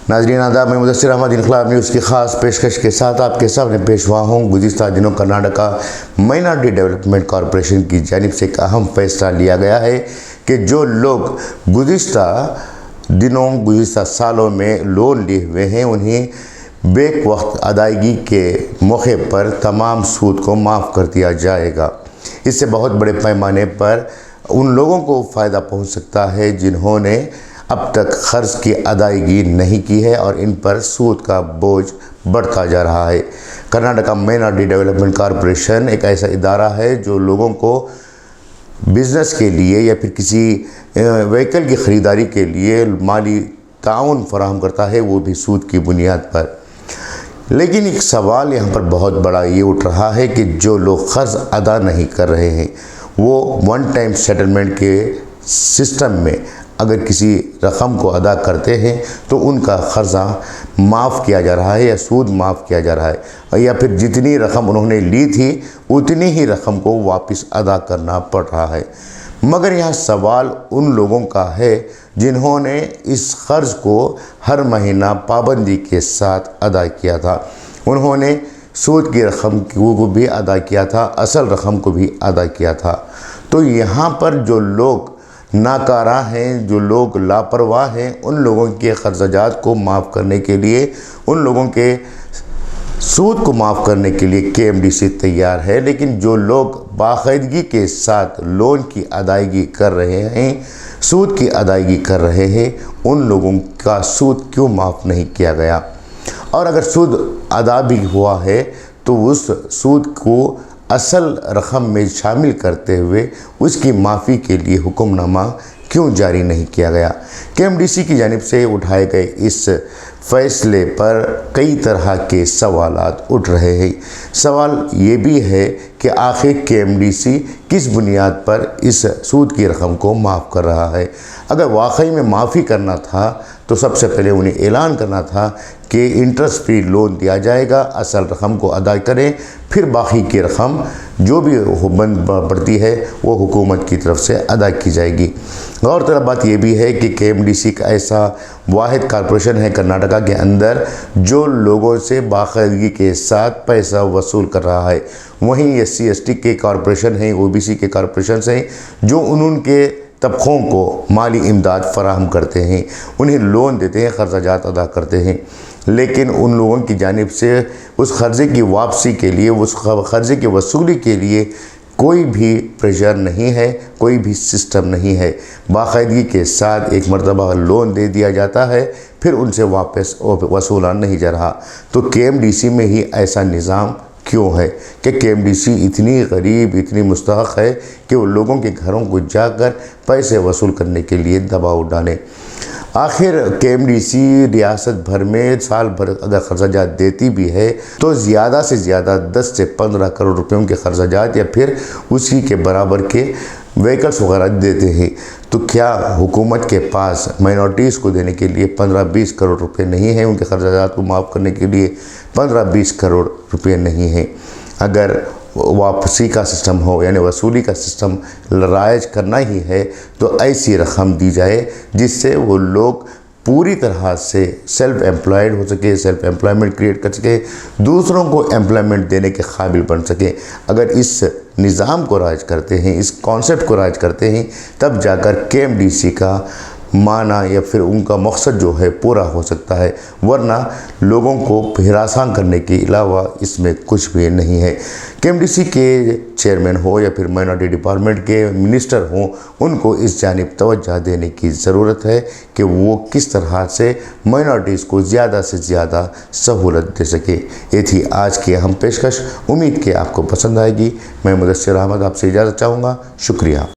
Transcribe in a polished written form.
ناظرین آداب، میں مدثر احمد انقلاب نیوز کی خاص پیشکش کے ساتھ آپ کے سامنے پیش ہوا ہوں۔ گزشتہ دنوں کرناٹکا مائنارٹی ڈیولپمنٹ کارپوریشن کی جانب سے ایک اہم فیصلہ لیا گیا ہے کہ جو لوگ گزشتہ سالوں میں لون لیے ہوئے ہیں انہیں بیک وقت ادائیگی کے موقع پر تمام سود کو معاف کر دیا جائے گا۔ اس سے بہت بڑے پیمانے پر ان لوگوں کو فائدہ پہنچ سکتا ہے جنہوں نے اب تک قرض کی ادائیگی نہیں کی ہے اور ان پر سود کا بوجھ بڑھتا جا رہا ہے۔ کرناٹکا مائنارٹی ڈیولپمنٹ کارپوریشن ایک ایسا ادارہ ہے جو لوگوں کو بزنس کے لیے یا پھر کسی وہیکل کی خریداری کے لیے مالی تعاون فراہم کرتا ہے، وہ بھی سود کی بنیاد پر۔ لیکن ایک سوال یہاں پر بہت بڑا یہ اٹھ رہا ہے کہ جو لوگ قرض ادا نہیں کر رہے ہیں وہ ون ٹائم سیٹلمنٹ کے سسٹم میں اگر کسی رقم کو ادا کرتے ہیں تو ان کا قرضہ معاف کیا جا رہا ہے یا سود معاف کیا جا رہا ہے، یا پھر جتنی رقم انہوں نے لی تھی اتنی ہی رقم کو واپس ادا کرنا پڑ رہا ہے۔ مگر یہاں سوال ان لوگوں کا ہے جنہوں نے اس قرض کو ہر مہینہ پابندی کے ساتھ ادا کیا تھا۔ انہوں نے سود کی رقم کو بھی ادا کیا تھا، اصل رقم کو بھی ادا کیا تھا۔ تو یہاں پر جو لوگ ناکارہ ہیں، جو لوگ لاپرواہ ہیں، ان لوگوں کے قرضات کو معاف کرنے کے لیے، ان لوگوں کے سود کو معاف کرنے کے لیے KMDC تیار ہے۔ لیکن جو لوگ باقاعدگی کے ساتھ لون کی ادائیگی کر رہے ہیں، سود کی ادائیگی کر رہے ہیں، ان لوگوں کا سود کیوں معاف نہیں کیا گیا؟ اور اگر سود ادا بھی ہوا ہے تو اس سود کو اصل رقم میں شامل کرتے ہوئے اس کی معافی کے لیے حکم نامہ کیوں جاری نہیں کیا گیا؟ KMDC کی جانب سے اٹھائے گئے اس فیصلے پر کئی طرح کے سوالات اٹھ رہے ہیں۔ سوال یہ بھی ہے کہ آخر KMDC کس بنیاد پر اس سود کی رقم کو معاف کر رہا ہے؟ اگر واقعی میں معافی کرنا تھا تو سب سے پہلے انہیں اعلان کرنا تھا کہ انٹرسٹ فری لون دیا جائے گا، اصل رقم کو ادا کریں، پھر باقی کی رقم جو بھی پڑتی ہے وہ حکومت کی طرف سے ادا کی جائے گی۔ غور طلب بات یہ بھی ہے کہ KMDC کا ایسا واحد کارپوریشن ہے کرناٹکا کے اندر جو لوگوں سے باقاعدگی کے ساتھ پیسہ وصول کر رہا ہے۔ وہیں SC ST کے کارپوریشن ہیں، OBC کے کارپوریشنز ہیں جو ان کے طبقوں کو مالی امداد فراہم کرتے ہیں، انہیں لون دیتے ہیں، قرضات ادا کرتے ہیں۔ لیکن ان لوگوں کی جانب سے اس قرضے کی واپسی کے لیے، اس قرضے کی وصولی کے لیے کوئی بھی پریشر نہیں ہے، کوئی بھی سسٹم نہیں ہے۔ باقاعدگی کے ساتھ ایک مرتبہ لون دے دیا جاتا ہے، پھر ان سے واپس وصولا نہیں جا رہا۔ تو KMDC میں ہی ایسا نظام کیوں ہے کہ KMDC اتنی غریب، اتنی مستحق ہے کہ وہ لوگوں کے گھروں کو جا کر پیسے وصول کرنے کے لیے دباؤ ڈالیں؟ آخر KMDC ریاست بھر میں سال بھر اگر قرضات دیتی بھی ہے تو زیادہ سے زیادہ 10 سے 15 کروڑ روپیوں کے قرضات یا پھر اسی کے برابر کے وہیکلز وغیرہ دیتے ہیں۔ تو کیا حکومت کے پاس مائنورٹیز کو دینے کے لیے 15-20 کروڑ روپے نہیں ہیں؟ ان کے قرضات کو معاف کرنے کے لیے 15-20 کروڑ روپے نہیں ہیں؟ اگر واپسی کا سسٹم ہو، یعنی وصولی کا سسٹم رائج کرنا ہی ہے تو ایسی رقم دی جائے جس سے وہ لوگ پوری طرح سے سیلف ایمپلائڈ ہو سکے، سیلف ایمپلائمنٹ کریٹ کر سکے، دوسروں کو ایمپلائمنٹ دینے کے قابل بن سکے۔ اگر اس نظام کو رائج کرتے ہیں، اس کانسیپٹ کو رائج کرتے ہیں، تب جا کر KMDC کا معنی یا پھر ان کا مقصد جو ہے پورا ہو سکتا ہے، ورنہ لوگوں کو ہراساں کرنے کے علاوہ اس میں کچھ بھی نہیں ہے۔ KMDC کے چیئرمین ہو یا پھر مائنورٹی ڈپارٹمنٹ کے منسٹر ہوں، ان کو اس جانب توجہ دینے کی ضرورت ہے کہ وہ کس طرح سے مائنورٹیز کو زیادہ سے زیادہ سہولت دے سکے۔ یہ تھی آج کی اہم پیشکش، امید کہ آپ کو پسند آئے گی۔ میں مدثر احمد آپ سے اجازت چاہوں گا، شکریہ۔